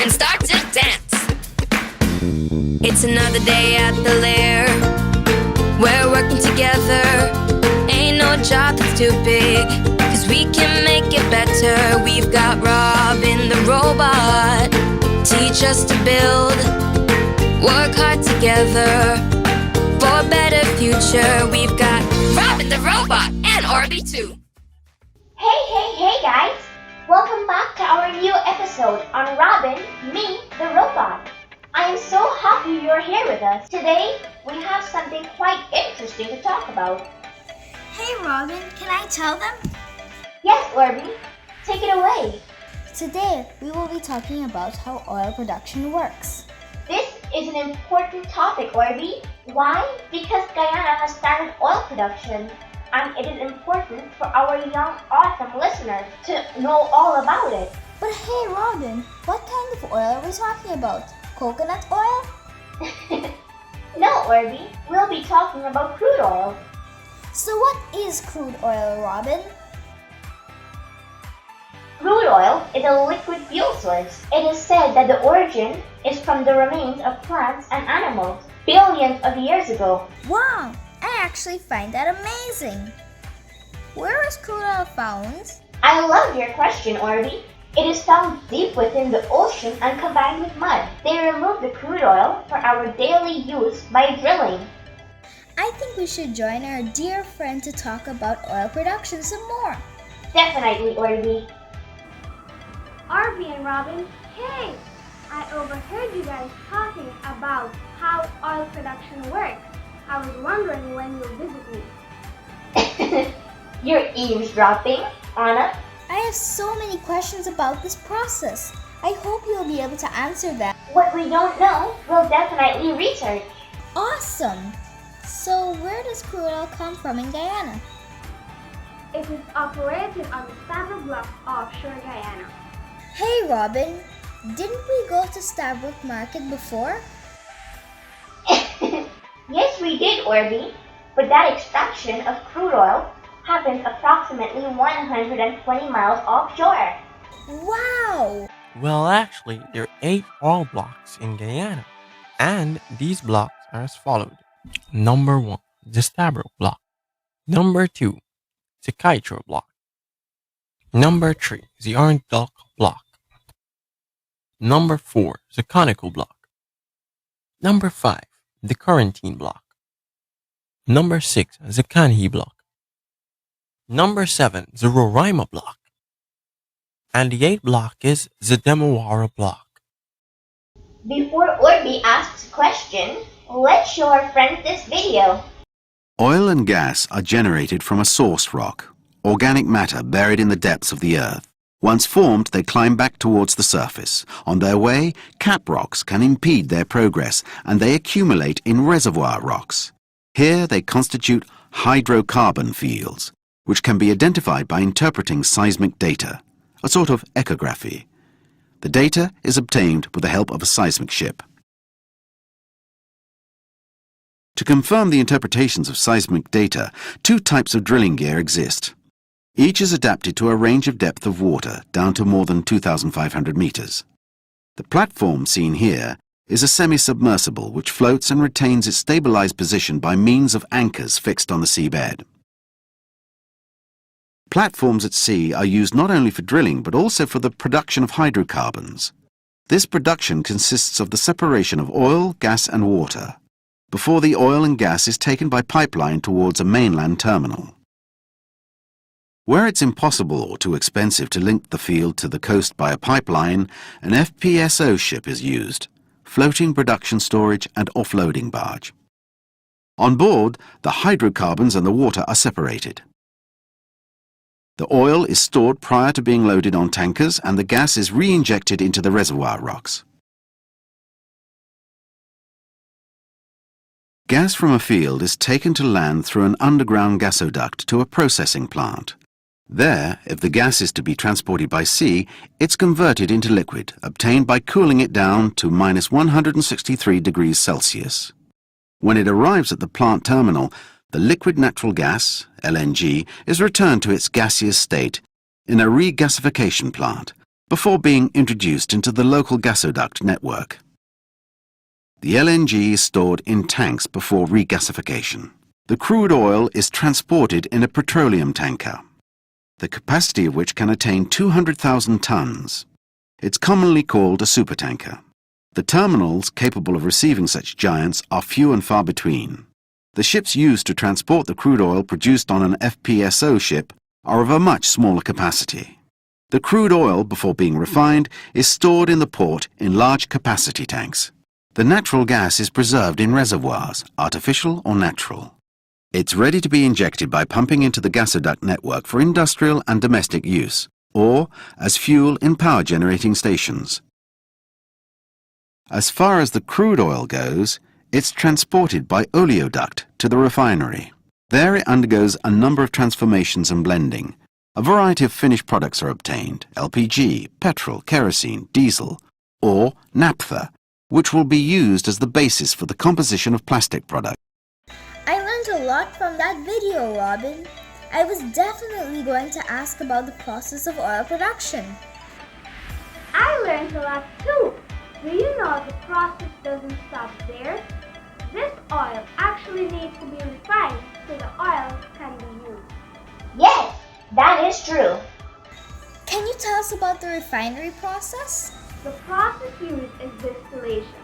and start to dance. It's another day at the lair. We're working together. Ain't no job that's too big, 'cause we can make it better. We've got Robin the robot. Teach us to build. Work hard together for a better future. We've got Robin the robot and Orby too. Hey guys! Welcome back to our new episode on Robin, me, the robot. I am so happy you're here with us. Today, we have something quite interesting to talk about. Hey Robin, can I tell them? Yes, Orby, take it away. Today, we will be talking about how oil production works. This is an important topic, Orby. Why? Because Guyana has started oil production, and it is important for our young, awesome listeners to know all about it. But hey Robin, what kind of oil are we talking about? Coconut oil? No, Orby, we'll be talking about crude oil. So what is crude oil, Robin? Crude oil is a liquid fuel source. It is said that the origin is from the remains of plants and animals billions of years ago. Wow, I actually find that amazing. Where is crude oil found? I love your question, Orby. It is found deep within the ocean and combined with mud. They remove the crude oil for our daily use by drilling. I think we should join our dear friend to talk about oil production some more. Definitely, Orby. Orby and Robin, hey! I overheard you guys talking about how oil production works. I was wondering when you'll visit me. You're eavesdropping, Anna. I have so many questions about this process. I hope you'll be able to answer them. What we don't know, we'll definitely research. Awesome! So where does crude oil come from in Guyana? It is operated on the Stabroek Block offshore Guyana. Hey Robin, didn't we go to Stabroek Market before? Yes, we did, Orby. But that extraction of crude oil happens approximately 120 miles offshore. Wow! Well, actually, there are 8 oil blocks in Guyana, and these blocks are as followed. Number 1, the Stabroek Block. Number 2, the Kaieteur Block. Number 3, the Arendalk Block. Number 4, the Conoco Block. Number 5, the Corentyne Block. Number 6, the Canhy Block. Number 7, the Roraima Block. And the 8th block is the Demerara Block. Before Orby asks a question, let's show our friends this video. Oil and gas are generated from a source rock, organic matter buried in the depths of the earth. Once formed, they climb back towards the surface. On their way, cap rocks can impede their progress, and they accumulate in reservoir rocks. Here they constitute hydrocarbon fields, which can be identified by interpreting seismic data, a sort of echography. The data is obtained with the help of a seismic ship. To confirm the interpretations of seismic data, 2 types of drilling gear exist. Each is adapted to a range of depth of water down to more than 2,500 meters. The platform seen here is a semi-submersible which floats and retains its stabilized position by means of anchors fixed on the seabed. Platforms at sea are used not only for drilling but also for the production of hydrocarbons. This production consists of the separation of oil, gas and water before the oil and gas is taken by pipeline towards a mainland terminal. Where it's impossible or too expensive to link the field to the coast by a pipeline, an FPSO ship is used, floating production storage and offloading barge. On board, the hydrocarbons and the water are separated. The oil is stored prior to being loaded on tankers and the gas is re-injected into the reservoir rocks. Gas from a field is taken to land through an underground gasoduct to a processing plant. There, if the gas is to be transported by sea, it's converted into liquid, obtained by cooling it down to -163 degrees Celsius. When it arrives at the plant terminal, the liquid natural gas, LNG, is returned to its gaseous state in a regasification plant, before being introduced into the local gasoduct network. The LNG is stored in tanks before regasification. The crude oil is transported in a petroleum tanker, the capacity of which can attain 200,000 tons. It's commonly called a supertanker. The terminals capable of receiving such giants are few and far between. The ships used to transport the crude oil produced on an FPSO ship are of a much smaller capacity. The crude oil, before being refined, is stored in the port in large capacity tanks. The natural gas is preserved in reservoirs, artificial or natural. It's ready to be injected by pumping into the gasoduct network for industrial and domestic use, or as fuel in power generating stations. As far as the crude oil goes, it's transported by oleoduct to the refinery. There it undergoes a number of transformations and blending. A variety of finished products are obtained: LPG, petrol, kerosene, diesel, or naphtha, which will be used as the basis for the composition of plastic products. I learned a lot from that video, Robin. I was definitely going to ask about the process of oil production. I learned a lot too. Do you know the process doesn't stop there? This oil actually needs to be refined so the oil can be used. Yes, that is true. Can you tell us about the refinery process? The process used is distillation.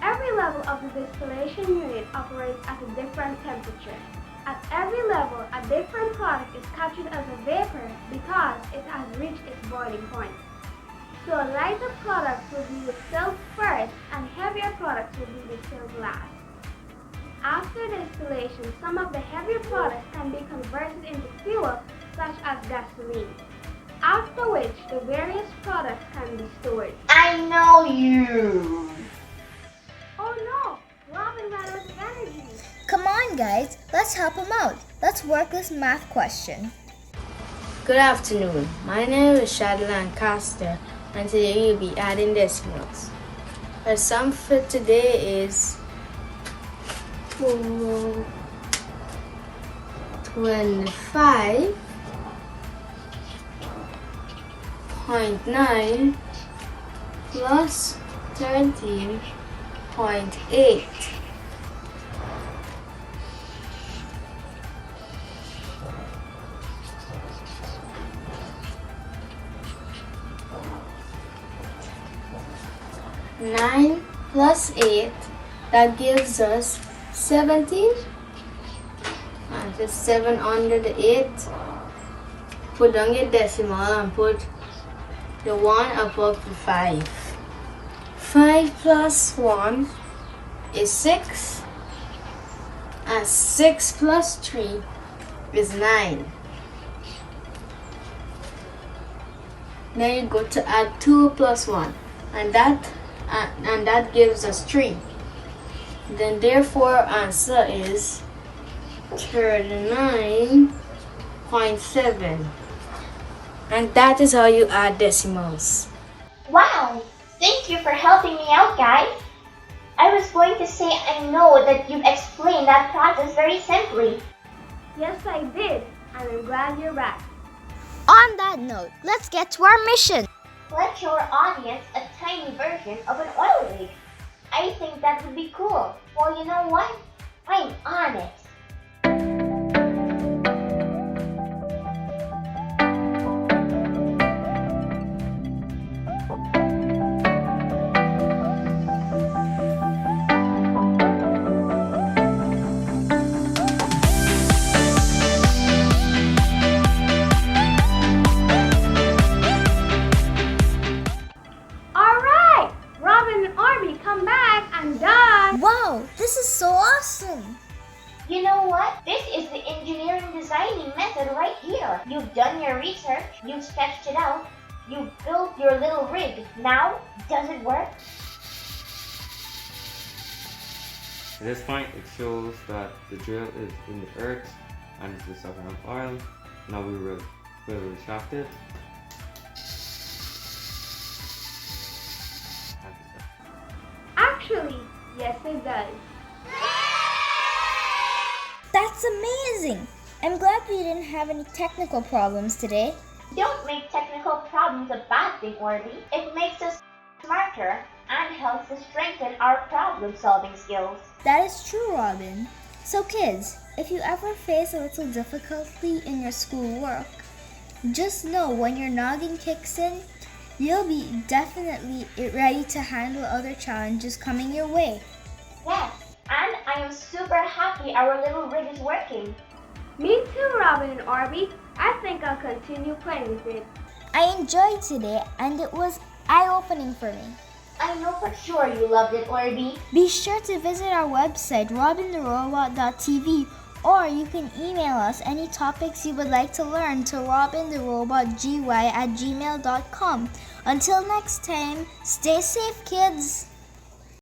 Every level of the distillation unit operates at a different temperature. At every level, a different product is captured as a vapor because it has reached its boiling point. So lighter products will be distilled first and heavier products will be distilled last. After distillation, some of the heavier products can be converted into fuel such as gasoline, after which the various products can be stored. I know you. Oh no! Robin ran out of energy! Come on, guys, let's help him out. Let's work this math question. Good afternoon. My name is Shad Lancaster, and today we'll be adding decimals. Our sum for today is 25.9 plus 13.8. Nine plus 8, that gives us 17. And just 7 under the 8. Put down your decimal and put the 1 above the 5. 5 plus 1 is 6. And 6 plus 3 is 9. Then you go to add 2 plus 1. And that gives us 3. Then therefore our answer is 39.7. And that is how you add decimals. Wow, thank you for helping me out, guys. I was going to say I know that you've explained that process very simply. Yes, I did, and I'm glad you're back. On that note, let's get to our mission. Let your audience a tiny version of an oil rig. I think that would be cool. Well, you know what? I'm on it. Wow, this is so awesome! You know what? This is the engineering designing method right here. You've done your research, you've sketched it out, you've built your little rig. Now, does it work? At this point, it shows that the drill is in the earth and it's sucking up oil. Now we will retract it. Actually, yes it does. That's amazing! I'm glad we didn't have any technical problems today. Don't make technical problems a bad thing, Orby. It makes us smarter and helps us strengthen our problem-solving skills. That is true, Robin. So kids, if you ever face a little difficulty in your schoolwork, just know when your noggin kicks in, you'll be definitely ready to handle other challenges coming your way. Yes, and I am super happy our little rig is working. Me too, Robin and Orby. I think I'll continue playing with it. I enjoyed today and it was eye-opening for me. I know for sure you loved it, Orby. Be sure to visit our website, robintherobot.tv, or you can email us any topics you would like to learn to robintherobotgy@gmail.com. Until next time, stay safe, kids!